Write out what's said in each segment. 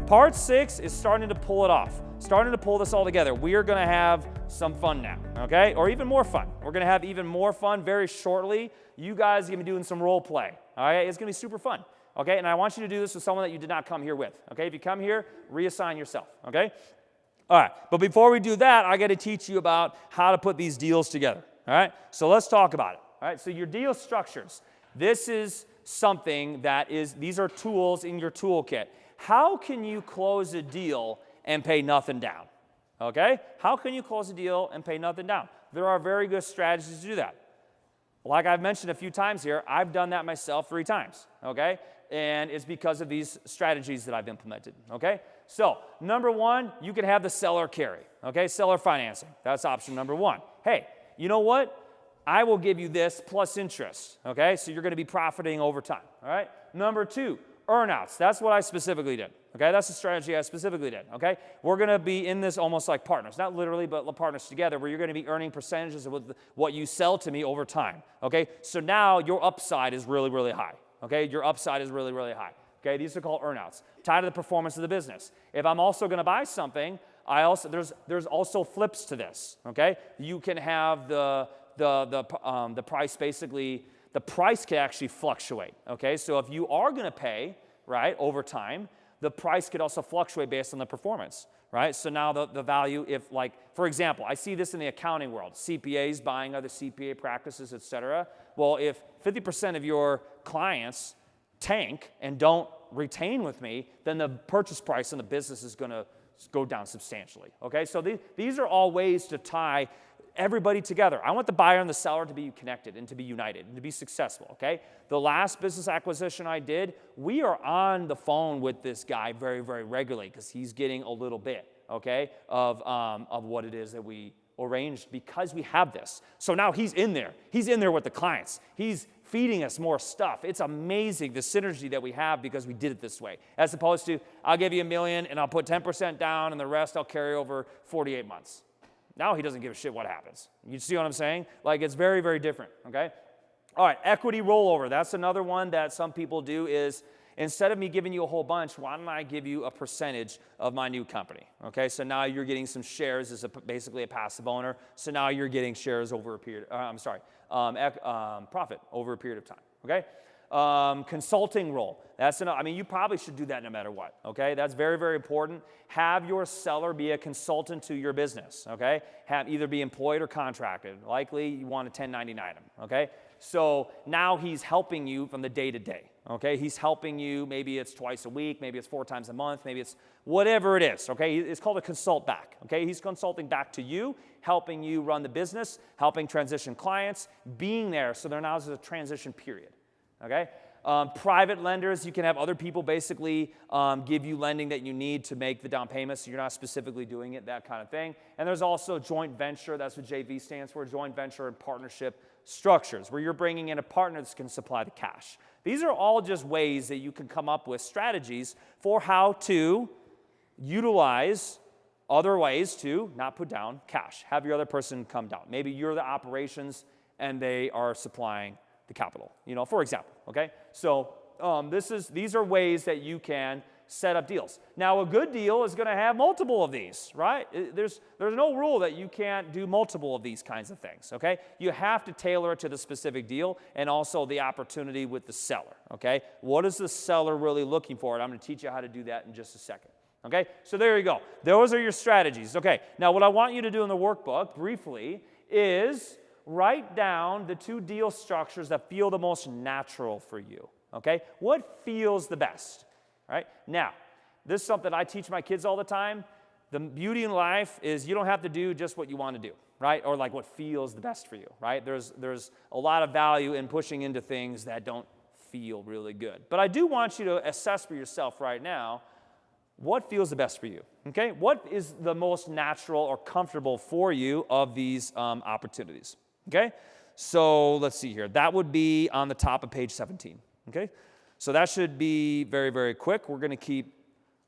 Part 6 is starting to pull it off, starting to pull this all together. We are going to have some fun now, okay? Or even more fun. We're going to have even more fun very shortly. You guys are going to be doing some role play, all right? It's going to be super fun, okay? And I want you to do this with someone that you did not come here with, okay? If you come here, reassign yourself, okay? All right, but before we do that, I got to teach you about how to put these deals together, all right? So let's talk about it, all right? So your deal structures. This is something that these are tools in your toolkit. How can you close a deal and pay nothing down? Okay? How can you close a deal and pay nothing down? There are very good strategies to do that. Like I've mentioned a few times here, I've done that myself 3 times, okay? And it's because of these strategies that I've implemented, okay? So, number 1, you can have the seller carry, okay? Seller financing. That's option number 1. Hey, you know what? I will give you this plus interest, okay? So you're going to be profiting over time, all right? Number 2, earnouts. That's what I specifically did, okay? That's the strategy I specifically did, okay? We're going to be in this almost like partners, not literally, but partners together, where you're going to be earning percentages of what you sell to me over time, okay? So now your upside is really, really high, okay? Your upside is really, really high, okay? These are called earnouts, tied to the performance of the business. If I'm also going to buy something, there's also flips to this, okay? You can have the price, basically, the price can actually fluctuate, okay? So if you are going to pay, right, over time, the price could also fluctuate based on the performance, right? So now the value, if like, for example, I see this in the accounting world, CPAs buying other CPA practices, et cetera. Well, if 50% of your clients tank and don't retain with me, then the purchase price in the business is going to go down substantially, okay? So these are all ways to tie everybody together. I want the buyer and the seller to be connected and to be united and to be successful, okay? The last business acquisition I did, we are on the phone with this guy very, very regularly because he's getting a little bit, okay, of what it is that we arranged because we have this. So now he's in there. He's in there with the clients. He's feeding us more stuff. It's amazing the synergy that we have because we did it this way. As opposed to, I'll give you $1 million and I'll put 10% down and the rest I'll carry over 48 months. Now he doesn't give a shit what happens. You see what I'm saying? Like, it's very, very different, okay? All right, equity rollover. That's another one that some people do is, instead of me giving you a whole bunch, why don't I give you a percentage of my new company, okay? So now you're getting some shares as basically a passive owner. So now you're getting shares over a period, profit over a period of time, okay? Consulting role. That's enough. I mean, you probably should do that no matter what, okay? That's very, very important. Have your seller be a consultant to your business, okay? Have either be employed or contracted. Likely, you want to 1099 him, okay? So now he's helping you from the day to day, okay? He's helping you. Maybe it's twice a week. Maybe it's 4 times a month. Maybe it's whatever it is, okay? It's called a consult back, okay? He's consulting back to you, helping you run the business, helping transition clients, being there so there now is a transition period. Okay? Private lenders, you can have other people basically give you lending that you need to make the down payment, so you're not specifically doing it, that kind of thing. And there's also joint venture, that's what JV stands for, joint venture and partnership structures, where you're bringing in a partner that can supply the cash. These are all just ways that you can come up with strategies for how to utilize other ways to not put down cash. Have your other person come down. Maybe you're the operations and they are supplying the capital, for example, okay? So these are ways that you can set up deals. Now, a good deal is going to have multiple of these, right? There's no rule that you can't do multiple of these kinds of things, okay? You have to tailor it to the specific deal and also the opportunity with the seller, okay? What is the seller really looking for? And I'm going to teach you how to do that in just a second, okay? So there you go. Those are your strategies, okay? Now, what I want you to do in the workbook, briefly, is write down the 2 deal structures that feel the most natural for you, okay? What feels the best, right? Now, this is something I teach my kids all the time. The beauty in life is you don't have to do just what you want to do, right? Or like what feels the best for you, right? There's a lot of value in pushing into things that don't feel really good. But I do want you to assess for yourself right now, what feels the best for you, okay? What is the most natural or comfortable for you of these opportunities? Okay, so let's see here. That would be on the top of page 17, okay? So that should be very, very quick. We're going to keep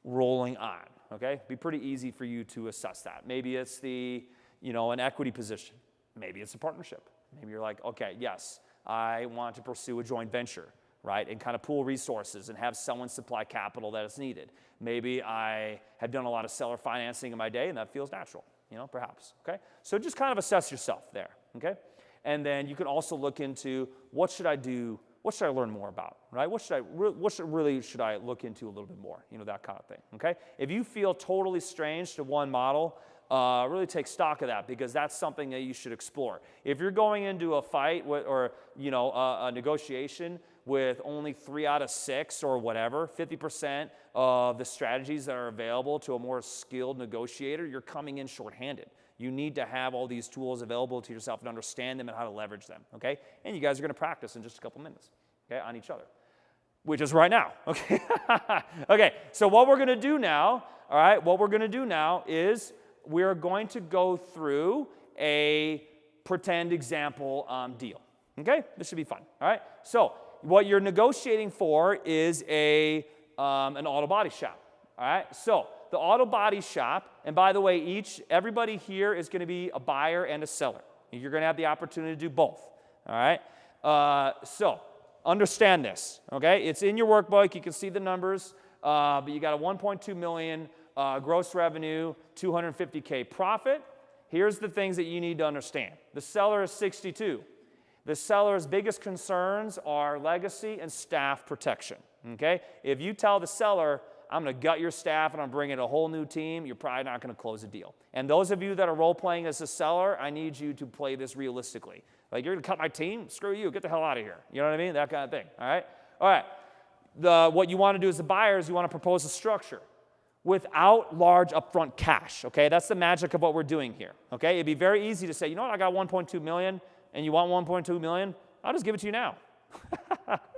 rolling on, okay? Be pretty easy for you to assess that. Maybe it's an equity position. Maybe it's a partnership. Maybe you're like, okay, yes, I want to pursue a joint venture. right? And kind of pool resources and have someone supply capital that is needed. Maybe I have done a lot of seller financing in my day and that feels natural, perhaps, okay? So just kind of assess yourself there, okay? And then you can also look into what should I do, what should I learn more about, right? What should I look into a little bit more, that kind of thing, okay? If you feel totally strange to one model, really take stock of that because that's something that you should explore. If you're going into a fight or a negotiation with only 3 out of 6 or whatever, 50% of the strategies that are available to a more skilled negotiator, you're coming in shorthanded. You need to have all these tools available to yourself and understand them and how to leverage them, okay? And you guys are going to practice in just a couple minutes, okay, on each other, which is right now, okay? Okay, so what we're going to do now, all right, is we're going to go through a pretend example deal, okay? This should be fun, all right? So what you're negotiating for is an auto body shop, all right? So the auto body shop, and by the way, everybody here is going to be a buyer and a seller. You're going to have the opportunity to do both, all right? So understand this, okay? It's in your workbook. You can see the numbers, but you got a 1.2 million gross revenue, 250K profit. Here's the things that you need to understand. The seller is 62. The seller's biggest concerns are legacy and staff protection, okay? If you tell the seller, I'm going to gut your staff and I'm bringing a whole new team, you're probably not going to close a deal. And those of you that are role-playing as a seller, I need you to play this realistically. Like, you're going to cut my team? Screw you. Get the hell out of here. You know what I mean? That kind of thing, all right? All right. What you want to do as a buyer is you want to propose a structure without large upfront cash, okay? That's the magic of what we're doing here, okay? It'd be very easy to say, you know what, I got 1.2 million and you want 1.2 million? I'll just give it to you now.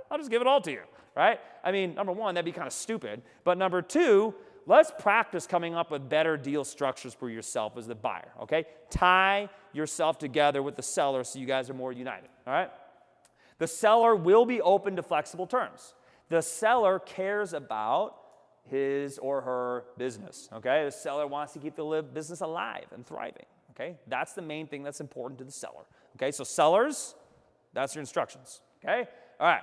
I'll just give it all to you, right? I mean, number one, that'd be kind of stupid. But number two, let's practice coming up with better deal structures for yourself as the buyer, okay? Tie yourself together with the seller so you guys are more united, all right? The seller will be open to flexible terms. The seller cares about his or her business, okay? The seller wants to keep the business alive and thriving, okay? That's the main thing that's important to the seller, okay? So sellers, that's your instructions, okay? All right.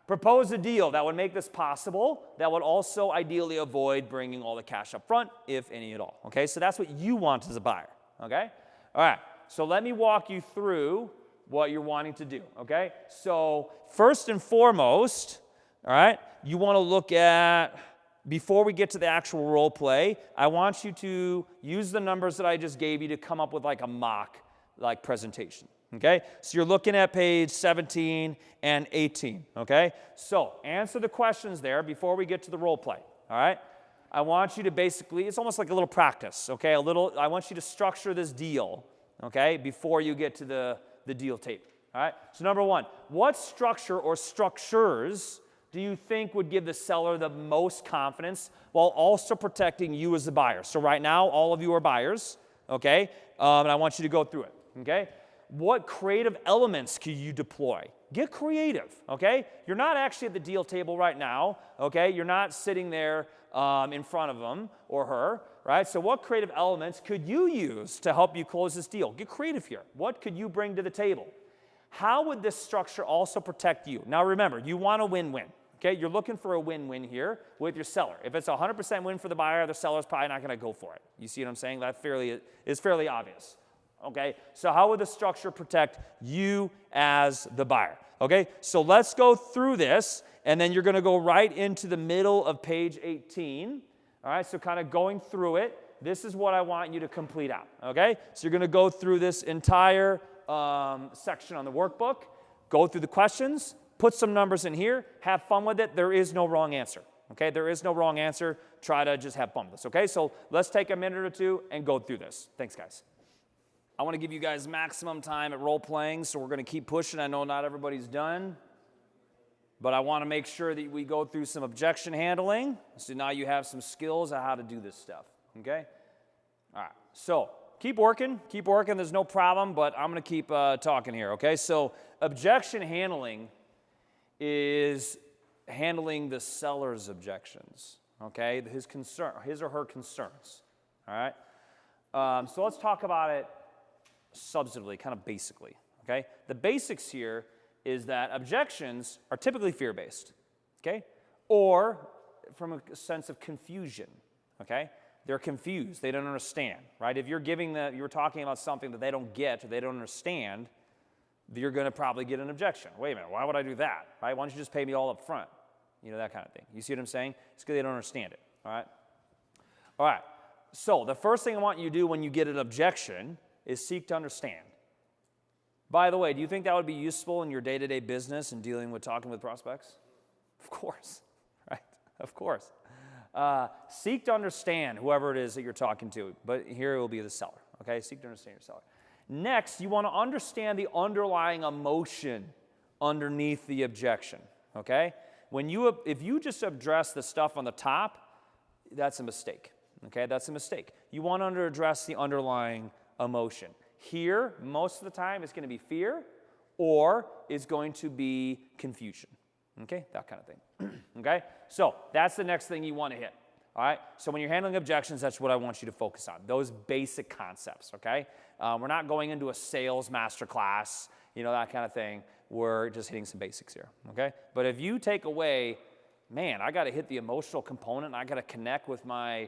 Propose a deal that would make this possible, that would also ideally avoid bringing all the cash up front, if any at all, okay? So that's what you want as a buyer, okay? All right. So let me walk you through what you're wanting to do, okay? So first and foremost, all right, you want to look at, before we get to the actual role play, I want you to use the numbers that I just gave you to come up with like a mock presentation, okay? So you're looking at page 17 and 18, okay? So answer the questions there before we get to the role play, all right? I want you to basically, it's almost like a little practice, okay? I want you to structure this deal, okay, before you get to the deal tape, all right? So number one, what structure or structures do you think would give the seller the most confidence while also protecting you as the buyer? So right now, all of you are buyers, okay? And I want you to go through it, okay? What creative elements can you deploy? Get creative, okay? You're not actually at the deal table right now, okay? You're not sitting there in front of him or her, right? So what creative elements could you use to help you close this deal? Get creative here. What could you bring to the table? How would this structure also protect you? Now remember, you want a win-win. Okay, you're looking for a win-win here with your seller. If it's a 100% win for the buyer, the seller's probably not going to go for it. You see what I'm saying? That is fairly obvious. Okay, so how would the structure protect you as the buyer? Okay, so let's go through this, and then you're going to go right into the middle of page 18. All right, so kind of going through it, this is what I want you to complete out. Okay, so you're going to go through this entire section on the workbook, go through the questions, put some numbers in here, have fun with it. There is no wrong answer, okay? There is no wrong answer. Try to just have fun with this, okay? So let's take a minute or two and go through this. Thanks, guys. I want to give you guys maximum time at role-playing, so we're going to keep pushing. I know not everybody's done, but I want to make sure that we go through some objection handling, so now you have some skills on how to do this stuff, okay? All right, so keep working. There's no problem, but I'm going to keep talking here, okay? So objection handling is handling the seller's objections, okay? His or her concerns, all right? So let's talk about it substantively, kind of basically, okay? The basics here is that objections are typically fear-based, okay? Or from a sense of confusion, okay? They're confused, they don't understand, right? If you're talking about something that they don't get or they don't understand, you're gonna probably get an objection. Wait a minute, why would I do that, right? Why don't you just pay me all up front? You know, that kind of thing. You see what I'm saying? It's because they don't understand it, all right? All right, so the first thing I want you to do when you get an objection is seek to understand. By the way, do you think that would be useful in your day-to-day business and dealing with talking with prospects? Of course, right? Of course. Seek to understand whoever it is that you're talking to, but here it will be the seller, okay? Seek to understand your seller. Next, you want to understand the underlying emotion underneath the objection, okay? If you just address the stuff on the top, that's a mistake, okay? That's a mistake. You want to address the underlying emotion. Here, most of the time, it's going to be fear or it's going to be confusion, okay? That kind of thing, okay? So that's the next thing you want to hit, all right? So when you're handling objections, that's what I want you to focus on, those basic concepts, okay? We're not going into a sales masterclass, you know, that kind of thing. We're just hitting some basics here, okay? But if you take away, man, I got to hit the emotional component, I got to connect with my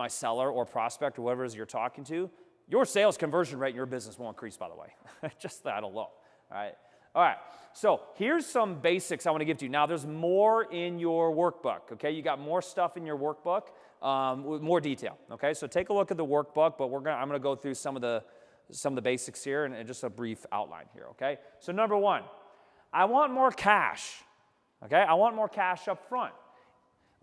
seller or prospect or whatever it is you're talking to, your sales conversion rate in your business will increase, by the way. Just that alone, all right? All right, so here's some basics I want to give to you. Now, there's more in your workbook, okay? You got more stuff in your workbook with more detail, okay? So take a look at the workbook, but I'm going to go through some of the basics here and just a brief outline here, okay? So number one, I want more cash, okay? I want more cash up front.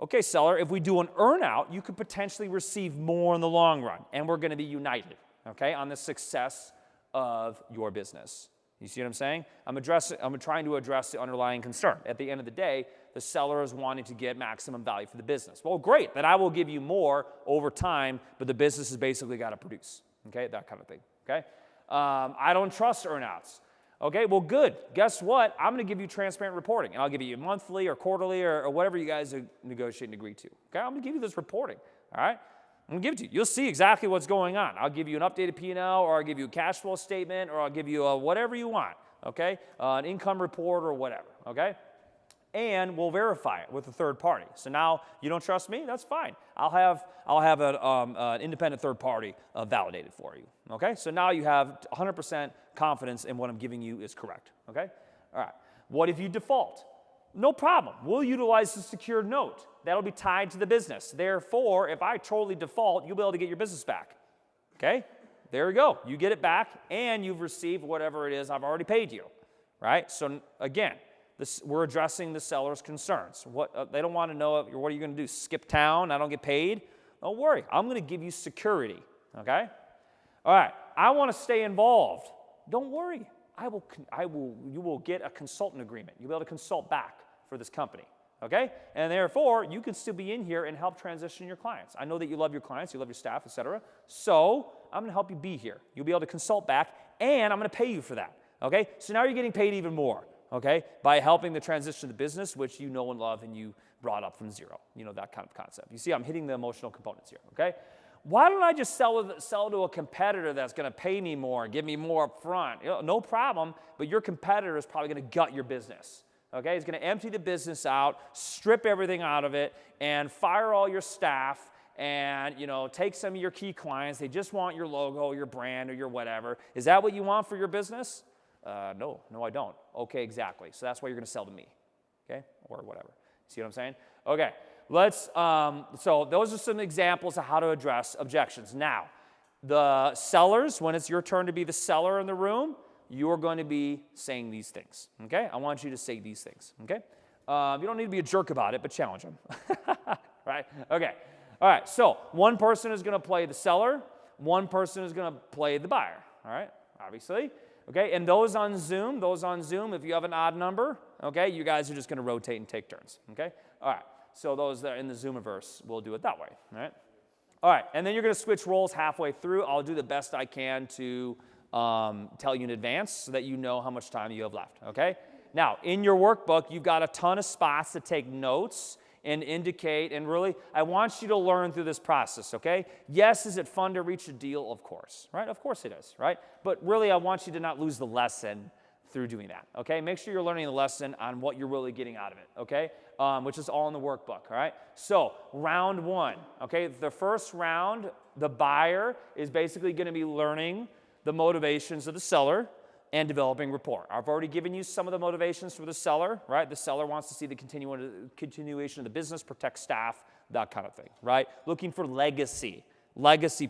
Okay, seller, if we do an earn-out, you could potentially receive more in the long run, and we're going to be united, okay, on the success of your business. You see what I'm saying? I'm trying to address the underlying concern. At the end of the day, the seller is wanting to get maximum value for the business. Well, great, then I will give you more over time, but the business has basically got to produce, okay, that kind of thing, okay? I don't trust earn-outs. Okay, well, good. Guess what? I'm going to give you transparent reporting, and I'll give you monthly or quarterly or whatever you guys negotiate and agree to. Okay, I'm going to give you this reporting, all right? I'm going to give it to you. You'll see exactly what's going on. I'll give you an updated P&L, or I'll give you a cash flow statement, or I'll give you whatever you want, okay? An income report or whatever, okay? And we'll verify it with a third party. So now you don't trust me? That's fine. I'll have an independent third party validated for you, okay? So now you have 100% confidence in what I'm giving you is correct, okay? All right. What if you default? No problem. We'll utilize the secured note. That'll be tied to the business. Therefore, if I totally default, you'll be able to get your business back, okay? There we go. You get it back, and you've received whatever it is I've already paid you, right? So again, we're addressing the seller's concerns. They don't want to know, what are you going to do, skip town, I don't get paid? Don't worry. I'm going to give you security, okay? All right. I want to stay involved. Don't worry. You will get a consultant agreement. You'll be able to consult back for this company, okay? And therefore, you can still be in here and help transition your clients. I know that you love your clients, you love your staff, etc. So I'm going to help you be here. You'll be able to consult back, and I'm going to pay you for that, okay? So now you're getting paid even more, okay, by helping the transition of the business, which you know and love and you brought up from zero, you know, that kind of concept. You see, I'm hitting the emotional components here, okay? Why don't I just sell to a competitor that's going to pay me more and give me more up front? You know, no problem, but your competitor is probably going to gut your business, okay? He's going to empty the business out, strip everything out of it, and fire all your staff and, you know, take some of your key clients. They just want your logo, your brand, or your whatever. Is that what you want for your business? No, I don't. Okay, exactly. So that's why you're going to sell to me, okay, or whatever. See what I'm saying? Okay. So those are some examples of how to address objections. Now, the sellers, when it's your turn to be the seller in the room, you're going to be saying these things, okay? I want you to say these things, okay? You don't need to be a jerk about it, but challenge them, right? Okay. All right, so one person is going to play the seller, one person is going to play the buyer, all right, obviously. Okay, and those on Zoom, if you have an odd number, okay, you guys are just going to rotate and take turns, okay? All right, so those that are in the Zoomiverse, we'll do it that way, all right? All right, and then you're going to switch roles halfway through. I'll do the best I can to tell you in advance so that you know how much time you have left, okay? Now, in your workbook, you've got a ton of spots to take notes and indicate, and really, I want you to learn through this process, okay? Yes, is it fun to reach a deal? Of course, right? Of course it is, right? But really, I want you to not lose the lesson through doing that, okay? Make sure you're learning the lesson on what you're really getting out of it, okay? Which is all in the workbook, all right? So round one, okay? The first round, the buyer is basically going to be learning the motivations of the seller and developing rapport. I've already given you some of the motivations for the seller, right? The seller wants to see the continuation of the business, protect staff, that kind of thing, right? Looking for legacy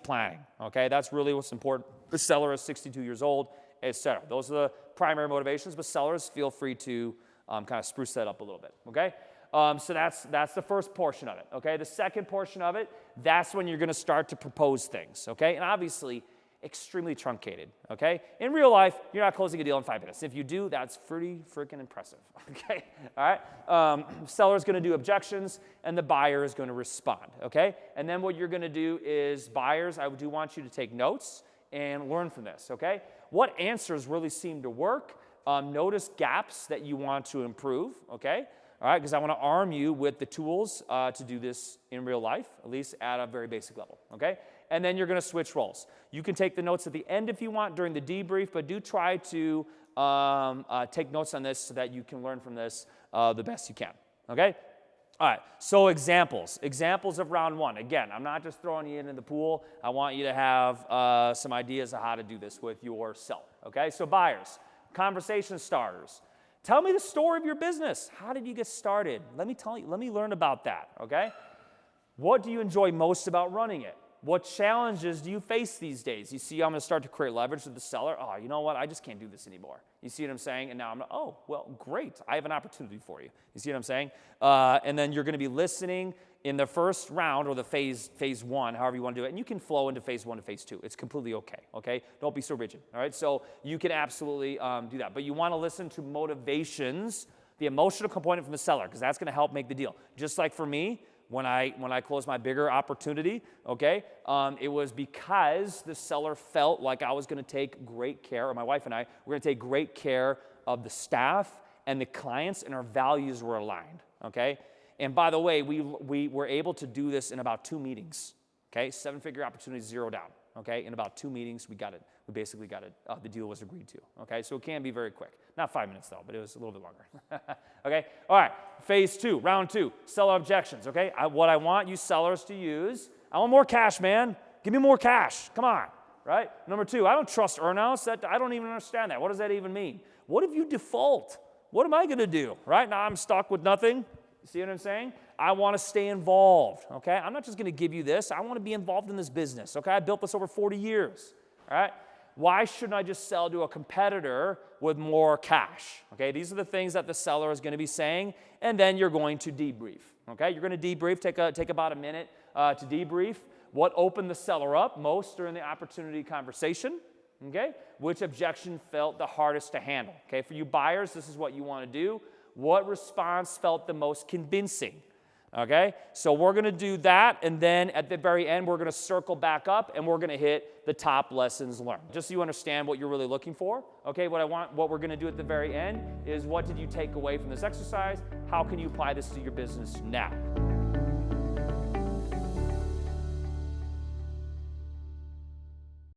planning, okay? That's really what's important. The seller is 62 years old, etc. Those are the primary motivations, but sellers, feel free to kind of spruce that up a little bit, okay? So that's the first portion of it, okay? The second portion of it, that's when you're going to start to propose things, okay? And obviously, extremely truncated, okay? In real life, you're not closing a deal in 5 minutes. If you do, that's pretty freaking impressive, okay? All right? Seller's going to do objections, and the buyer is going to respond, okay? And then what you're going to do is, buyers, I do want you to take notes and learn from this, okay? What answers really seem to work? Notice gaps that you want to improve, okay? All right, because I want to arm you with the tools to do this in real life, at least at a very basic level, okay? And then you're going to switch roles. You can take the notes at the end if you want during the debrief, but do try to take notes on this so that you can learn from this the best you can, okay? All right, so examples of round one. Again, I'm not just throwing you into the pool. I want you to have some ideas of how to do this with your seller, okay? So buyers, conversation starters. Tell me the story of your business. How did you get started? Let me learn about that, okay? What do you enjoy most about running it? What challenges do you face these days? You see, I'm going to start to create leverage with the seller. Oh, you know what? I just can't do this anymore. You see what I'm saying? And now I'm, oh, well, great. I have an opportunity for you. You see what I'm saying? And then you're going to be listening in the first round, or the phase one, however you want to do it. And you can flow into phase one to phase two. It's completely okay? Don't be so rigid, all right? So you can absolutely do that. But you want to listen to motivations, the emotional component from the seller, because that's going to help make the deal. Just like for me, when I closed my bigger opportunity, okay, it was because the seller felt like I was going to take great care, or my wife and I were going to take great care of the staff and the clients, and our values were aligned, okay? And by the way, we were able to do this in about 2 meetings, okay? 7-figure opportunity, 0 down, okay? In about 2 meetings, we got it. We basically got it. The deal was agreed to, okay? So it can be very quick. Not 5 minutes, though, but it was a little bit longer, okay? All right, phase two, round two, seller objections, okay? What I want you sellers to use, I want more cash, man. Give me more cash. Come on, right? Number 2, I don't trust earnouts. I don't even understand that. What does that even mean? What if you default? What am I going to do, right? Now I'm stuck with nothing. See what I'm saying? I want to stay involved, okay? I'm not just going to give you this. I want to be involved in this business, okay? I built this over 40 years, all right? Why shouldn't I just sell to a competitor with more cash? Okay, these are the things that the seller is going to be saying, and then you're going to debrief, okay? You're going to debrief, take about a minute to debrief. What opened the seller up most during the opportunity conversation, okay? Which objection felt the hardest to handle, okay? For you buyers, this is what you want to do. What response felt the most convincing? Okay, so we're going to do that, and then at the very end, we're going to circle back up, and we're going to hit the top lessons learned. Just so you understand what you're really looking for, okay, what we're going to do at the very end is, what did you take away from this exercise? How can you apply this to your business now?